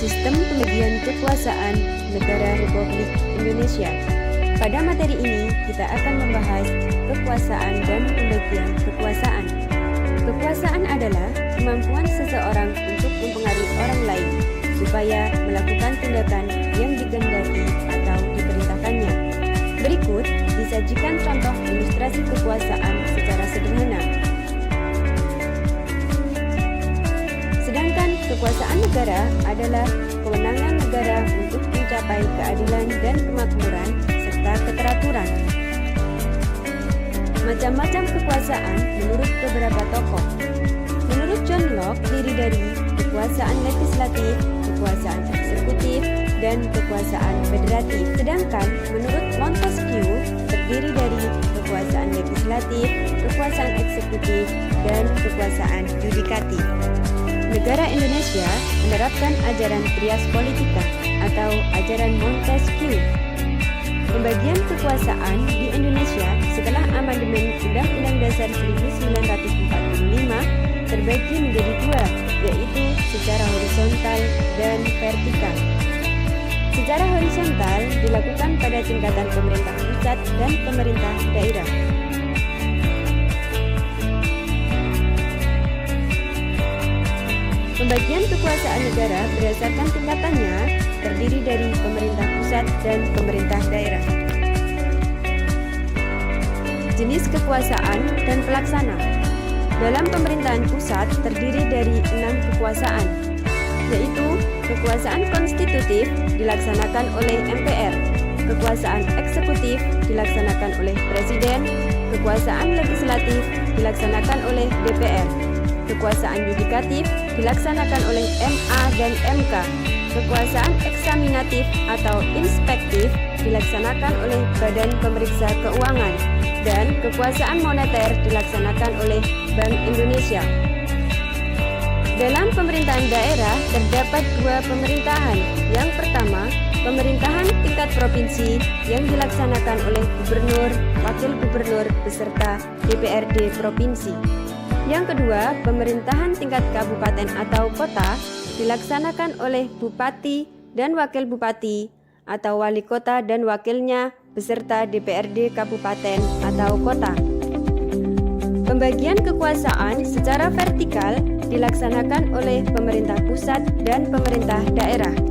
Sistem pembagian kekuasaan Negara Republik Indonesia. Pada materi ini, kita akan membahas kekuasaan dan pembagian kekuasaan. Kekuasaan adalah kemampuan seseorang untuk mempengaruhi orang lain supaya melakukan tindakan yang dikehendaki atau diperintahkannya. Berikut disajikan contoh ilustrasi kekuasaan secara sederhana. Sedangkan kekuasaan negara adalah kewenangan negara untuk mencapai keadilan dan kemakmuran serta keteraturan. Macam-macam kekuasaan menurut beberapa tokoh. Menurut John Locke terdiri dari kekuasaan legislatif, kekuasaan eksekutif, dan kekuasaan federatif. Sedangkan menurut Montesquieu terdiri dari kekuasaan legislatif, kekuasaan eksekutif, dan kekuasaan yudikatif. Negara Indonesia menerapkan ajaran Trias Politica atau ajaran Montesquieu. Pembagian kekuasaan di Indonesia setelah amandemen Undang-Undang Dasar 1945 terbagi menjadi dua, yaitu secara horizontal dan vertikal. Secara horizontal dilakukan pada tingkatan pemerintah pusat dan pemerintah daerah. Pembagian kekuasaan negara berdasarkan tingkatannya terdiri dari pemerintah pusat dan pemerintah daerah. Jenis kekuasaan dan pelaksana. Dalam pemerintahan pusat terdiri dari 6 kekuasaan, yaitu kekuasaan konstitutif dilaksanakan oleh MPR, kekuasaan eksekutif dilaksanakan oleh Presiden, kekuasaan legislatif dilaksanakan oleh DPR, kekuasaan yudikatif dilaksanakan oleh MA dan MK, kekuasaan eksaminatif atau inspektif dilaksanakan oleh Badan Pemeriksa Keuangan, dan kekuasaan moneter dilaksanakan oleh Bank Indonesia. Dalam pemerintahan daerah terdapat dua pemerintahan. Yang pertama, pemerintahan tingkat provinsi yang dilaksanakan oleh gubernur, wakil gubernur, beserta DPRD provinsi. Yang kedua, pemerintahan tingkat kabupaten atau kota dilaksanakan oleh bupati dan wakil bupati atau wali kota dan wakilnya beserta DPRD kabupaten atau kota. Pembagian kekuasaan secara vertikal dilaksanakan oleh pemerintah pusat dan pemerintah daerah.